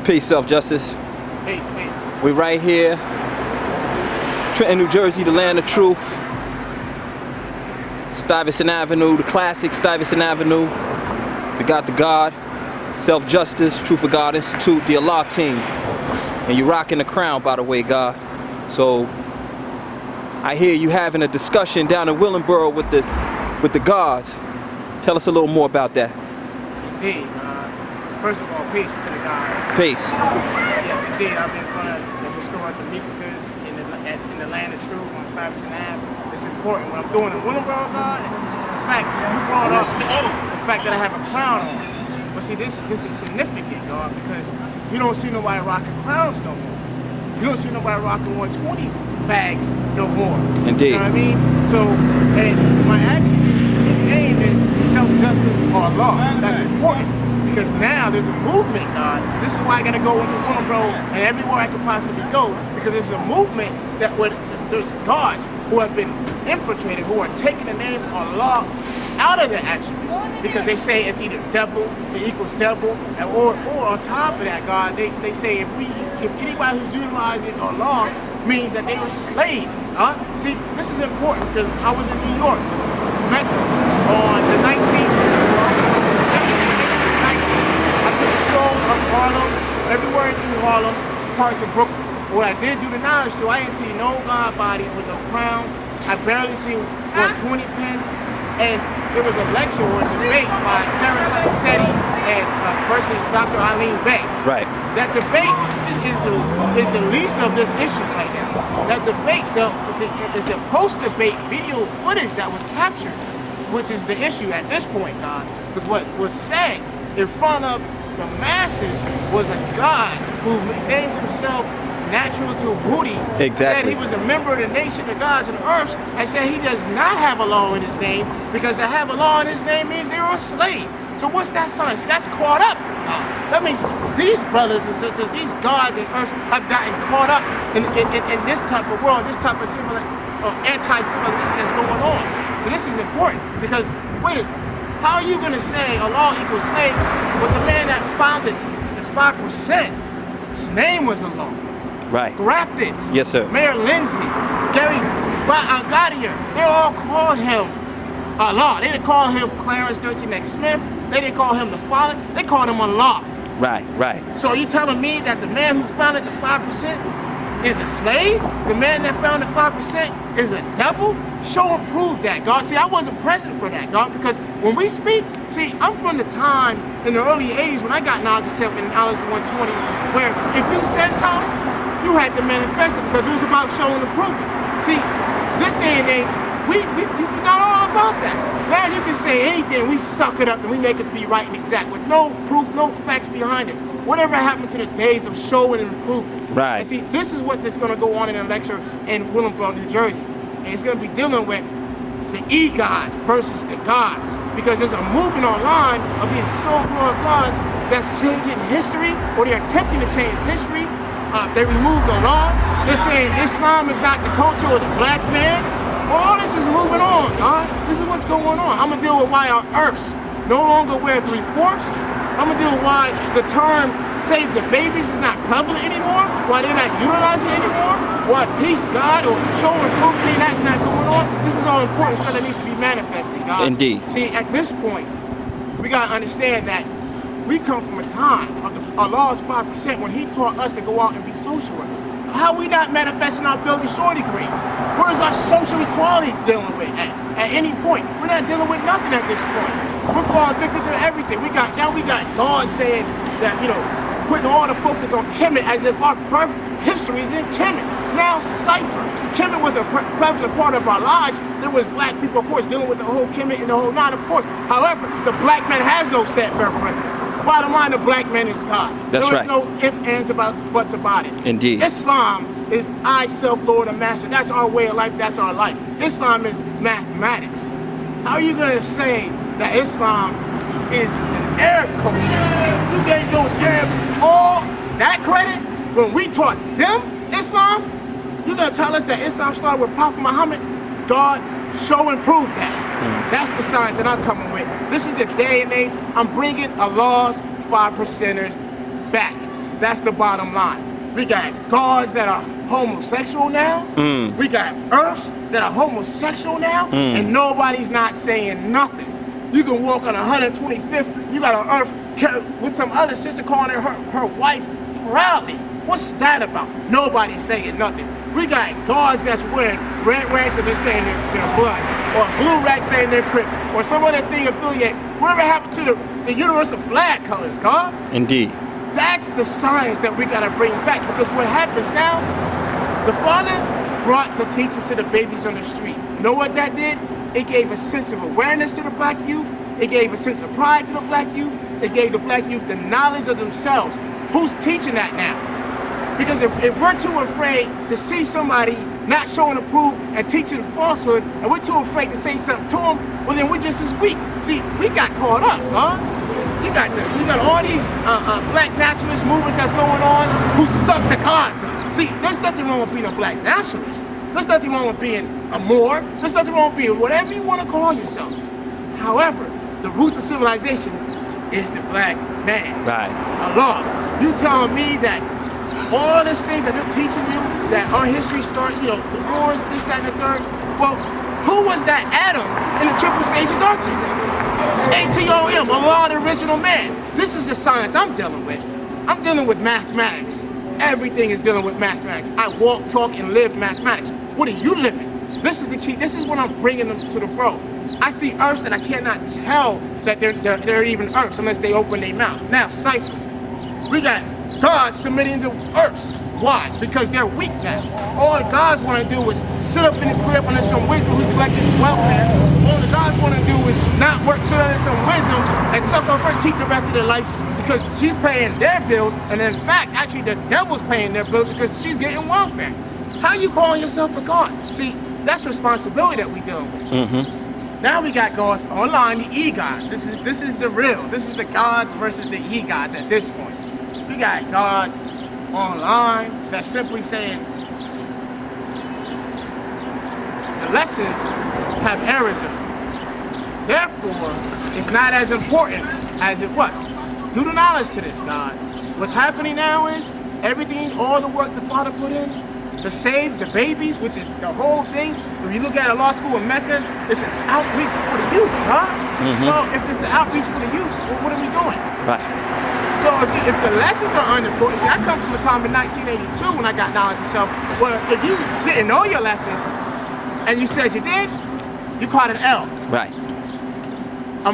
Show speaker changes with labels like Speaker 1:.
Speaker 1: Peace, self-justice.
Speaker 2: Peace.
Speaker 1: We're right here, Trenton, New Jersey, the land of truth. Stuyvesant Avenue, the classic Stuyvesant Avenue. The God, Self-Justice, Truth for God Institute, the Allah team. And you're rocking the crown, by the way, God. So I hear you having a discussion down in Willingboro with the gods. Tell us a little more about that.
Speaker 2: Indeed. First of all, peace to the God.
Speaker 1: Peace.
Speaker 2: Yes, indeed. I've been in front of the historical Methodists in the land of truth on Stuyvesant Ave. It's important. What I'm doing in Willingboro, God, in fact, you brought up the fact that I have a crown on. But see, this is significant, God, because you don't see nobody rocking crowns no more. You don't see nobody rocking 120 bags no more.
Speaker 1: Indeed.
Speaker 2: You know what I mean? So, and my actual name is Self-Justice or Law. That's important. Because now there's a movement, God. So this is why I gotta go into Willingboro and everywhere I can possibly go. Because there's a movement that there's gods who have been infiltrated, who are taking the name Allah out of their attributes. Because they say it's either devil, it equals devil, or on top of that, God, they say if anybody who's utilizing Allah means that they were slaves. See, this is important because I was in New York, Mecca, on the 19th. Up Harlem, everywhere through Harlem, parts of Brooklyn. What I did do the knowledge to, I didn't see no God bodies with no crowns. I barely seen 120 pins. And there was a lecture or a debate by Sarah Seti and versus Dr. Eileen Bay.
Speaker 1: Right.
Speaker 2: That debate is the least of this issue right now. That debate is the post-debate video footage that was captured, which is the issue at this point, God. Because what was said in front of the masses was a God who named himself Natural to Hootie.
Speaker 1: Exactly.
Speaker 2: Said he was a member of the nation of gods and earths, and said he does not have a law in his name, because to have a law in his name means they're a slave. So what's that sign? See, that's caught up. That means these brothers and sisters, these gods and earths have gotten caught up in this type of world, this type of anti-civilization that's going on. So this is important, because wait a minute. How are you going to say Allah equals slave when the man that founded the 5%, his name was Allah?
Speaker 1: Right.
Speaker 2: Grafton's.
Speaker 1: Yes, sir.
Speaker 2: Mayor Lindsay, Gary Gadier, they all called him Allah. They didn't call him Clarence 13X Smith. They didn't call him the Father. They called him Allah.
Speaker 1: Right.
Speaker 2: So are you telling me that the man who founded the 5% is a slave? The man that founded 5% is a devil? Show and prove that, God. See, I wasn't present for that, God, because when we speak, see, I'm from the time in the early 80s when I got knowledge of self and knowledge of 120, where if you said something, you had to manifest it because it was about showing and proving. See, this day and age, we forgot all about that. Now you can say anything, we suck it up and we make it be right and exact with no proof, no facts behind it. Whatever happened to the days of showing and proving?
Speaker 1: Right.
Speaker 2: And see, this is what is going to go on in a lecture in Willingboro, New Jersey. And it's going to be dealing with the e-gods versus the gods. Because there's a movement online of these so-called gods that's changing history, or they're attempting to change history. They removed the law. They're saying Islam is not the culture of the black man. All this is moving on, God. This is what's going on. I'm going to deal with why our earths no longer wear 3/4. I'm going to deal with why the term save the babies is not prevalent anymore, why they're not utilizing it anymore, why peace, God, or show and proof, that's not going on. This is all important stuff that needs to be manifested, God.
Speaker 1: Indeed.
Speaker 2: See, at this point, we got to understand that we come from a time of Allah's 5% when he taught us to go out and be social workers. How are we not manifesting our Building Shore degree? Where is our social equality dealing with at any point? We're not dealing with nothing at this point. We're falling victim to everything. Now we got God saying that, putting all the focus on Kemet as if our birth history is in Kemet. Now Cypher. Kemet was a prevalent part of our lives. There was black people, of course, dealing with the whole Kemet and the whole nine, of course. However, the black man has no set birth record. Bottom line, the black man is God.
Speaker 1: That's right.
Speaker 2: There is no ifs, ands, buts about it.
Speaker 1: Indeed.
Speaker 2: Islam is I, self, Lord, and Master. That's our way of life. That's our life. Islam is mathematics. How are you going to say that Islam is an Arab culture? You gave those Arabs all that credit when we taught them Islam? You're going to tell us that Islam started with Prophet Muhammad? God, show and prove that. That's the science that I'm coming with. This is the day and age. I'm bringing Allah's 5%ers back. That's the bottom line. We got gods that are homosexual now. We got earths that are homosexual now, and nobody's not saying nothing. You can walk on 125th, you got an earth with some other sister calling her wife proudly. What's that about? Nobody's saying nothing. We got gods that's wearing red rags and they're saying they're bloods, or blue rags saying they're crip, or some other thing affiliate. Whatever happened to the universal flag colors, God?
Speaker 1: Indeed.
Speaker 2: That's the science that we gotta bring back, because what happens now, the Father brought the teachers to the babies on the street. You know what that did? It gave a sense of awareness to the black youth. It gave a sense of pride to the black youth. It gave the black youth the knowledge of themselves. Who's teaching that now? Because if we're too afraid to see somebody not showing approve and teaching falsehood, and we're too afraid to say something to them, well then we're just as weak. See, we got caught up, God. You got all these black nationalist movements that's going on who suck the cards. See, there's nothing wrong with being a black nationalist. There's nothing wrong with being a Moor. There's nothing wrong with being whatever you want to call yourself. However, the roots of civilization is the black man.
Speaker 1: Right.
Speaker 2: Allah, you telling me that all these things that they're teaching you, that our history starts, the wars, this, that, and the third, well, who was that Adam in the triple stage of darkness? ATOM, Allah, the original man. This is the science I'm dealing with. I'm dealing with mathematics. Everything is dealing with mathematics. I walk, talk, and live mathematics. What are you living? This is the key. This is what I'm bringing them to the bro. I see earths that I cannot tell that they're even earths unless they open their mouth. Now, cipher. We got gods submitting to earths. Why? Because they're weak now. All the gods want to do is sit up in the crib under some wisdom who's collecting welfare. All the gods want to do is not work, sit under some wisdom and suck off her teeth the rest of their life because she's paying their bills, and in fact, actually the devil's paying their bills because she's getting welfare. How are you calling yourself a god? See, that's responsibility that we dealing with. Now we got gods online, the e-gods. This is the real. This is the gods versus the e-gods at this point. We got gods online that's simply saying the lessons have errors in them. Therefore, it's not as important as it was. Do the knowledge to this, God. What's happening now is everything, all the work the Father put in to save the babies, which is the whole thing. If you look at a law school in Mecca, it's an outreach for the youth, huh? Well, if it's an outreach for the youth, well, what are we doing?
Speaker 1: Right.
Speaker 2: So if the lessons are unimportant, see, I come from a time in 1982 when I got knowledge of self, where if you didn't know your lessons and you said you did, you caught an L.
Speaker 1: Right.